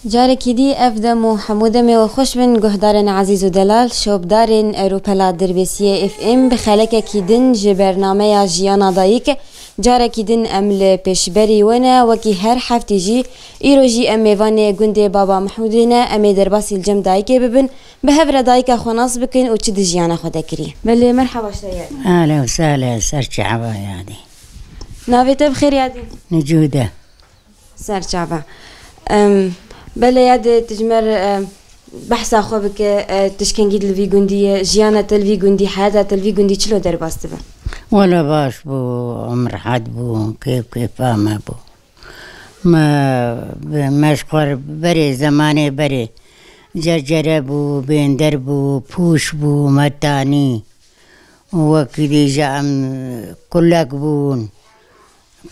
جارك دي أفدم وحمودة وخوش من جهدارن عزيز ودلال شوبدارن أوروبلا دربسية اف ام بخلك كيدن جبرنامه جيانا دايك جارك دن أمل بشبري وانا وكي هر حفتجي إيروجي أميواني جندي بابا محمودنا أمي درباسي الجم دايك ببن بهفر دايك خناص بكن وتشد جيانا خدا كري بل مرحبا شتايا أهلا وسهلا سرچ عبا يادي نافيت بخير يادي نجودة سرچ عبا بل ياد تجمر بحث أخو بك تشكن جد الفي جندي جيانا تلفي جندي حياة تلفي جندي شلو درباست به ولا باش بو عمر حد بو كيف ما بو ما مشقر بري زماني بري جرجره بو بندر بو پوش بو متاني وكدي جام كلك بون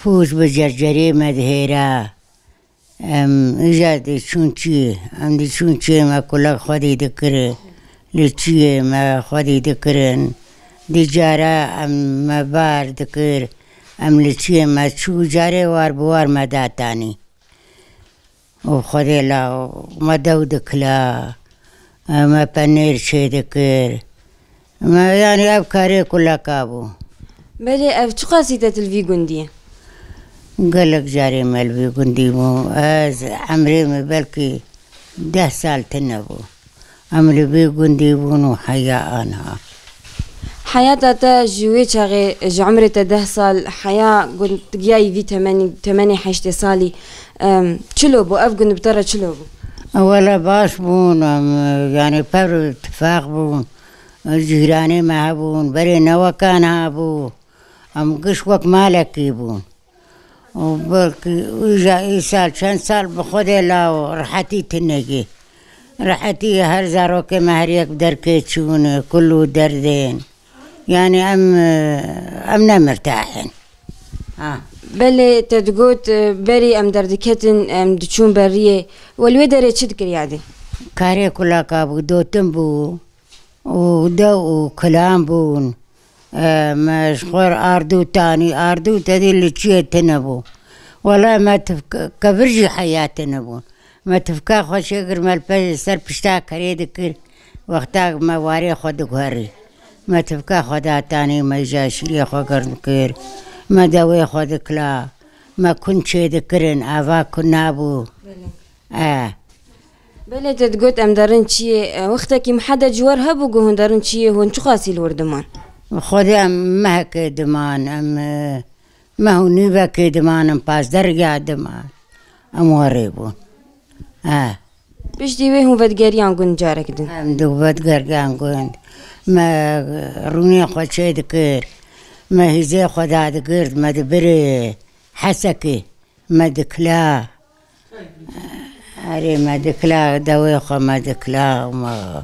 پوش بجرجري مدهيرا اجاد شونچي دي شونچي ما كلك خدي ذكر لچي ما خدي ذكرن دي جارا ما بار ذكر لچي ما شو جاري وار بوار ما داتاني وخدي لا ما دود كلا ما بنير شي ذكر ما يعني افكاري كلها كابو بلي شو قاسيتة الفي جندية قالك جاري مالبي قندي مو از عمري بلكي 10 سال تنبو عمري بي قندي بونو حياة أنا حياتها جوي شغي عمري 10 سال حياة قلت جاي في 8 حشت سالي شلو بو أفقن بترى شلو بو ولا باش بون يعني بر اتفاق بون جيراني ما هبون بري نوا كان هابو قش وك مالك يبون وبركي وجا سال شن سال بخدي لا رحتي تنجي رحتي هر زاروك مهريك بدركي تشون كله دردين يعني أمنا مرتاحين بلي تدقوت بري أم دردكتن أم دشون بريه والودر تشدكر يعني كاري كلها كابو دوتن بو ودو كلام بون مشغور أردو تاني أردو تدي اللي تشيه تنبو ولا ما كبرجي حياتنا بون ما تفكا خوش يقر مال سر بشتا كري دكر وقتا ما واري خودك هري ما تفكا خودا تاني ما جاشري خو قرنكر ما داوي خودك لا ما كنت شي دكرن أفا كنا بو بلي تدقوت أم دارن شي وقتك محدد جوار هبو قهون دارن شي هون شو قاسي الوردمان خودم ما كدمان ما هو نيبا كدمان باس درجة دمان أموريبون بيش ديوه هم ودگريان قن جارك دن دو ودگريان قن ما روني خود شي دكر ما هزي خدا دكر ما دبري حسكي ما دكلا أري ما دكلا دويخو ما دكلا وما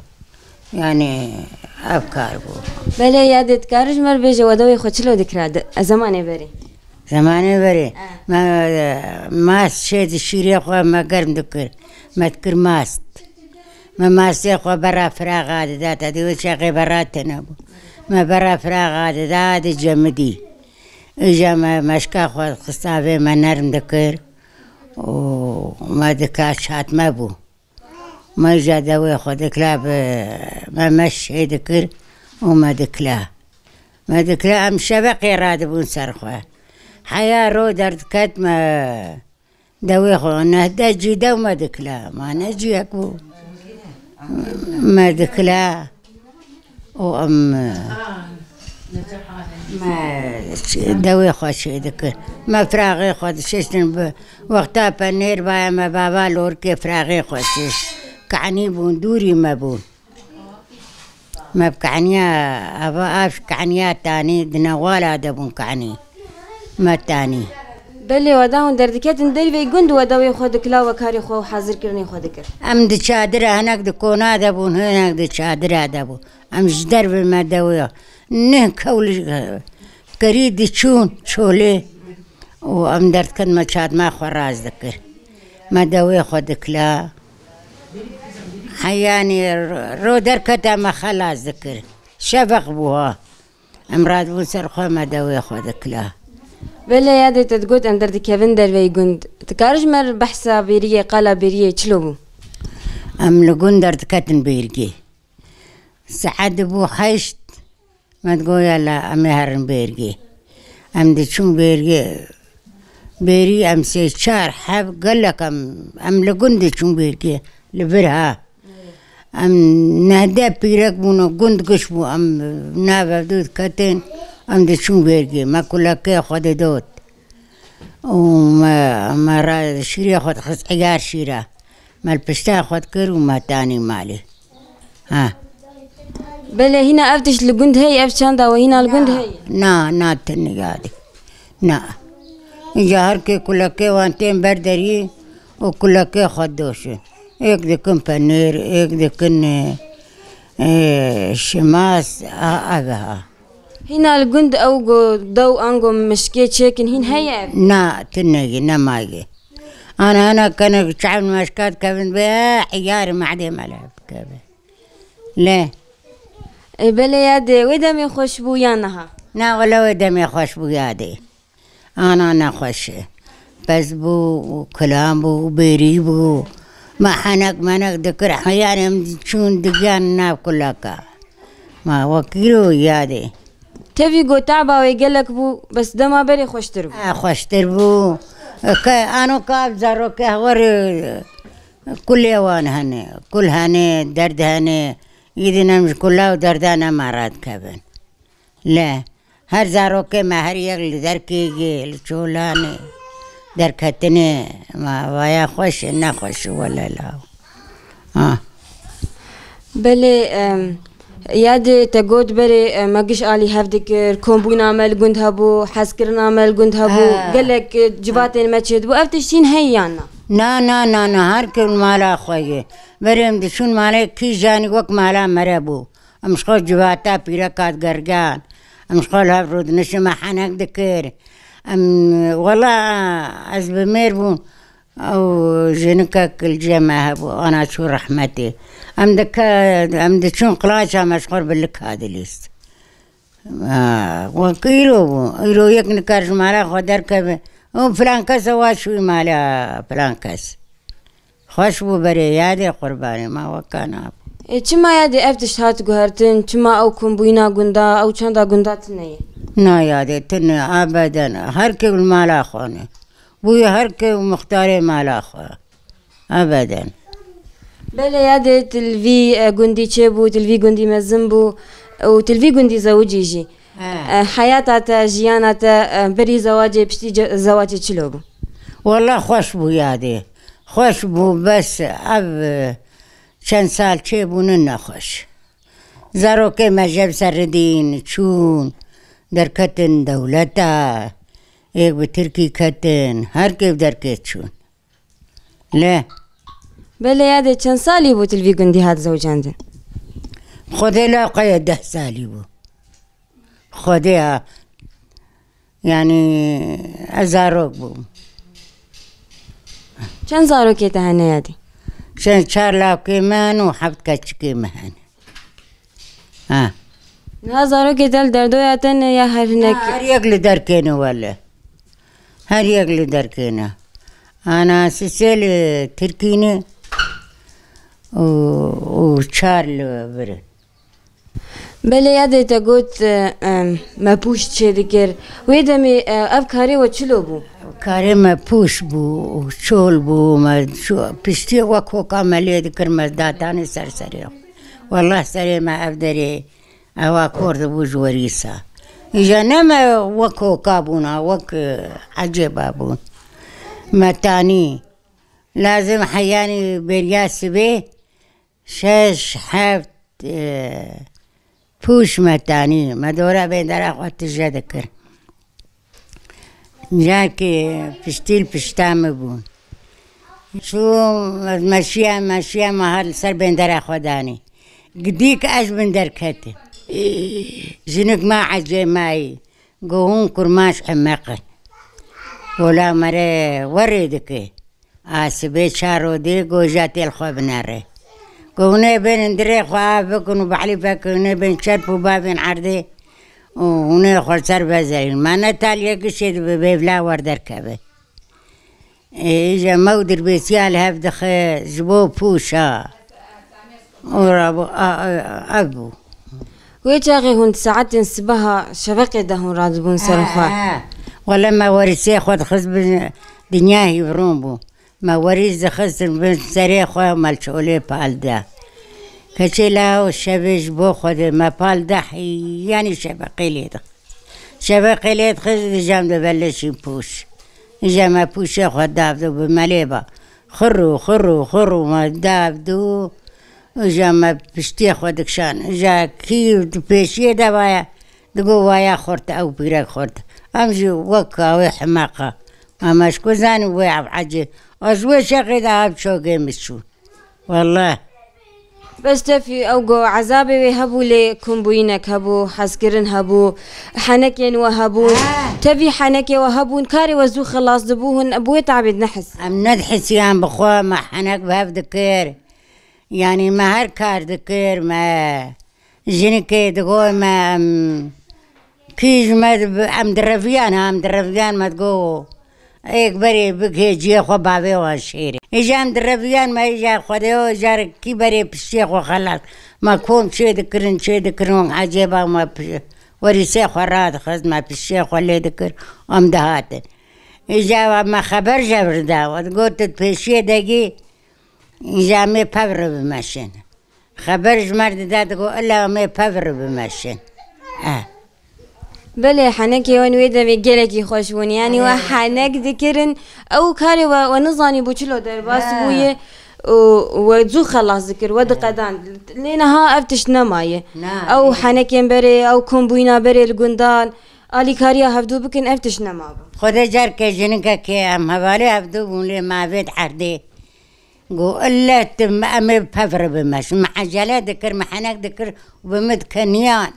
يعني أفكار بو بله يادت كارج مر بيجي ودوي خود شلو دكراد زماني بري زماني بري ما ماس شيد الشيري خو ما قرم دكر ما تكر ماست ما ماستي خو برا فراغ هذا ذات هذي وشاقي براتنا بو ما برا فراغ هذا ذات جمدي إجا ما مشكا خو خصافي ما نرم دكر وما دكاش هات ما بو ما جا دوي خو دكلا ما مشي دكر وما دكلا ما دكلا أم شبقي رادبون سرخوه حياة رو درد كت ما دوي خو نهدا جيدا وما دكلا ما نجي أكو ما دكلا وأم ما دوي خو شي دكر ما فراغي خو شيشن وقتها بنير بايا ما بابا لوركي فراغي خو شيش كعني بون دوري ما بون ما بكعنيا أبا أفش كعنيا تاني دنوالا دبون كعني ما تاني بلي وداون دردكات ندري في جند وداوي خودك لا وكاري خو حاضر كرني خودك أم دي شادرة هناك دكونا دبون هناك دي شادرة دبون أم جدر بالما داوية نه كول كريد دي شولي وأم درد كن ما شاد ما خراز ذكر ما داوي خودك لا حياني رو دركتا ما خلاص ذكر شبق بوها امراد بون سرخو ما داوي خودك لا بله یادت دگوت ام درد کیون در وی گند تكارج مر بحثا بيريه قالا بيريه چلو بو؟ لقون درد كتن بيرجي سعد بو حيشت ما تقول يلا أمي هرن بيرجي دي شون بيري سي شار حاب قال لك لقون دي شون بيرجي لبرها نهدا بيرك بونو قند قشبو نابا دود كتن دي شون بيرجي ما كل كي خد دوت وما را شيري خد خص عيار شيرا ما البشتا خد كر وما تاني مالي ها بله هنا أفتش لقند هي أفتشان وهنا لقند هي نا تني قادي نا جهر كي كل كي وانتين بردري وكل كي خدوش ايك دي كن بنير ايك دي كن شماس أبها هنا الجند أو دو أنجو مشكي تشيكن هنا هي نا تنجي نا ماجي أنا كان شعب مشكات كابن بيا حجاري ما عدي ملعب كابن ليه بله يادي ودمي خوش بو يانها نا ولا ودمي خوش بو يادي أنا خوش بس بو كلام بو بيري بو ما حنك منك ذكر حياني شون دقان ناب كلها ما وكيلو يادي تبي قو تعبا ويقلك بو بس دما بري خوشتر بو خوشتر بو أنا كاب زارو كهور كل يوان هني كل هني درد هني يدينا مش كلها ودردانا مرات كابن لا هر زارو كه ما هر يغل دركي الشولاني دركتني ما ويا خوش نخوش ولا لا بله ياد تقود بري ماقش آلي هفدكر كومبوين عمل قند هبو حسكرن عمل قند هبو قلك جباتين ما تشد بو افتشتين هيانا نا هر كل مالا خويه بريم دشون مالا كي جاني وك مالا مرابو امشخول جباتا بيركات غرغان امشخول هفرود نشما حنك دكير والله از بميربون او جنكك الجامعة هبو انا شو رحمتي ام دشون قلاشا مشغول بالك هذا ليست وكيلو يكن كارج مالا خدر كبه فلان كاس واشوي مالا فلان كاس خوش بو بري يادي قرباني ما وكان چما يادي افتش هات گهرتن چما او كومبوينا گندا او چندا گندا تنيه نا يادي تني ابدا هر كي مالا خوني بوي هر كي مختاري مالا خو ابدا بلا يادي تلفي گندي چبو تلفي گندي مزنبو او تلفي گندي زوجيجي حياتها جيانتها بري زواجي بشتي زواجي چلو والله خوش بو يادي خوش بو بس اب چند سال چه بونن نخوش زارو که مجب سردین چون در کتن دولتا ایک به ترکی کتن هر که در کت چون لا بله یاده چند سالی بو تلوی گندی هات زوجاندن خودی لاقای 10 سالی بو خودی ها یعنی زاروک بو چند زاروکی تهنه یادی؟ شن 4 لاقی من و 7 کچکی مهن نه زاروکی دل دردویاتن یا هر نک؟ هر یک لدر کنه ولی هر یک لدر کنه أنا سيسيل تركيني وشارل برد بله یاده تا گوت مپوش چه دکر ویدمی اف کاری و چلو بو؟ کاری مپوش بو و چول بو پشتی وکو کاملی دکر مزداتانی سری والله سری ما افدری اوا کورد بو جوریسا ایجا نما وکو کابونا وک عجبا بون متانی لازم حیانی بریاس بی 6 7 پوش متانی مدورا بین در اخوات جدکر جا که پشتیل پشتام بون شو ماشیا محل سر بین در اخوادانی قدیک اش بین در کتی جنک ما عجی مایی گوهون کرماش حمقن ولا مره وریدکی آسبه چارو دی گوجاتی الخواب نره كونه بين ندري خوابكن وبحلي فكونه بين شرب وبابين عرضي ونه خلصر بزين ما نتالي كشيد ببلا وردر كبه إجا مودر بيسيال هفدخ جبو بوشا ورابو أبو ويجاغي هون ساعات نسبها شبكة دهون رادبون سرخوا ولما ورثي خد خزب دنياهي برومبو ما ورث خزب بن سريخوا مالشولي بالدا كشيلا والشبج بو خد ما بالدا يعني شبقي ليد خزب جام دبلش بوش إجا ما بوش خد دابدو بمليبا خرو ما دابدو إجا ما بشتي خدك شان إجا كي بيشي دوايا دقو وايا خورت أو بيرك خورت أمشي وكا وحماقة ما شكو زاني ويعب عجي أزوي شاقي دهاب شوقي مسو والله بس تفي أوجو عذابي وهبو لكمبوينك هبو حسكرن هبو حنكين وهبون تفي حنكي وهبون كاري وزو خلاص دبوهن أبوي تعبد نحس أم ندحس يان بخوا ما حنك بهف دكير يعني ما هر كار دكير ما جنكي دقو ما كيج ما أم درفيان ما تقو ايك بري بكي جي خو بابي وشيري اجا ام درفيان ما اجا خديو جار كي بري بشيخ وخلاص ما كوم شي دكرن عجيبا ما وريسي خراد خز ما بشيخ ولا دكر ام دهات اجا ما خبر جبر دا وقلت بشي دقي اجا مي بابر بمشين خبر جمرد دا تقول الا مي بابر بمشين بله حنكي ونويدا بيجلكي خوشون يعني وحنك ذكرن او كاري ونظاني بوشلو درباس بويه وزو خلاص ذكر ود قدان لينها افتش نمايه او حنكي بري او كومبوينا بري الجندان الي كاريا هفدو بكن افتش نما خدا جار كي جنك كي ام هوالي هفدو بولي ما بيت حردي قو الا تم امي بفر بمش محجله ذكر محنك ذكر وبمد كنيان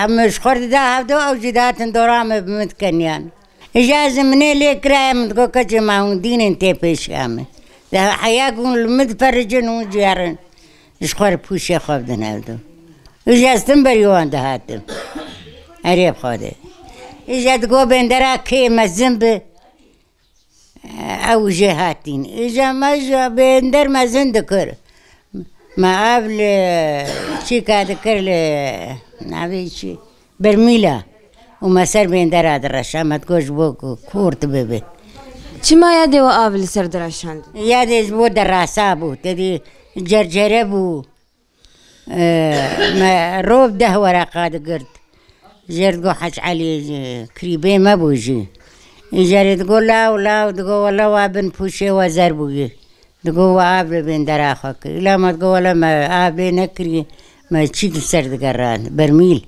مش خرد ده هفدو أو جدات دورام بمتكنيان إجازة مني لي كرايم تقول كذا ما هو دين انتي بيش كامل ده حياكون المتفرجين وجيران إيش خور بوشة خبدن هفدو إجازة تنبريوان ده هاتم أريب خاده إجازة تقول بندرا كي مزنب أو جهاتين إجا ما جا بندر مزن دكر ما قبل شي كذكر ل نعمل شي برميلة وما سر بين دراد الرشام ما تقولش بوك كورت بيبي شما يدي وقابل سر درشان يدي زبو دراسابو تدي جرجربو ما روب ده ورقات قرد جرد قو حج علي كريبي ما بوجي جرد تقول لا تقول والله وابن بوشي وزربوي تقول وقابل بين دراخك لا ما تقول ولا ما قابل نكري ما تشيك السرد قران برميل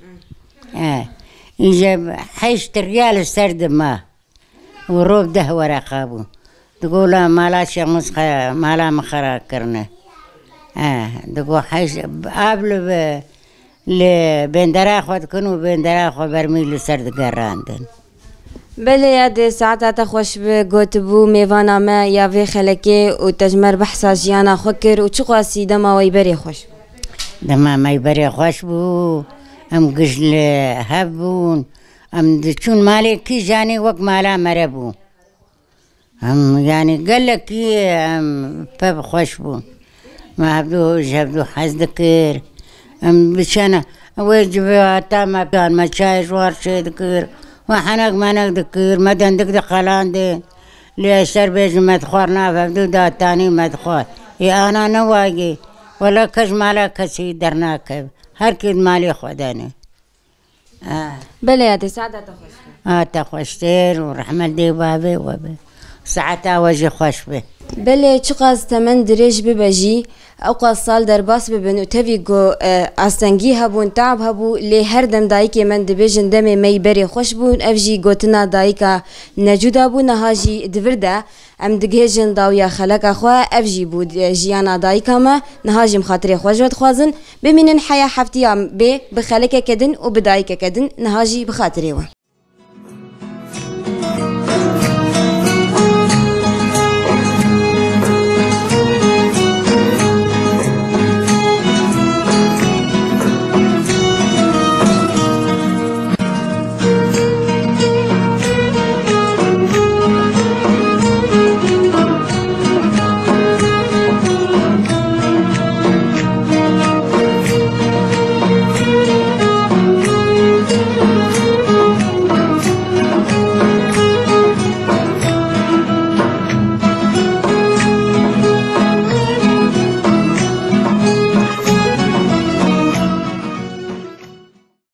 إجا حيش الريال السرد ما وروب ده ورقابو تقول ما لا شيء مسخة ما لا مخرا كرنا تقول حيش قابل بين دراخو تكونوا بين دراخو برميل السرد قران بله ياد ساعات خوش بگوتبو میوانا ما یا وی خلکی و تجمر بحثا جیانا خوکر و چقوا سیدما وی بری خوش دما ما يبري خوش بو ام قجل هبون ام دچون مالي كي جاني وق مالا مربو ام يعني قال لك كي ام باب خوش بو ما هبدو جبدو حز ذكر ام بشانا ويجب تاما كان ما شايش ورشي ذكر وحنق ما نذكر ما دندك دقلان دي ليشتر بيج مدخورنا فبدو دا تاني مدخور يا انا نواجي ولا كش مالا كسي درناك هر كد مالي خداني بله يا دي ساعة تخوش تخوشتير ورحمة دي بابي وبي ساعتا وجه خوش بي بله چقاز تمن دريج ببجي اوقات سال درباس ببن و تفيقو استنگي هبون تعب هبو لي هر دم دايكي من دبيجن دمي مي بري خوش بون افجي قوتنا دايكا نجودا بو نهاجي دفردا ام دگهجن داويا خلق اخوا افجي بود جيانا دايكا ما نهاجم خاطري خوش خوازن بمينن حيا حفتيا بي بخلق كدن و بدايكا كدن نهاجي بخاطري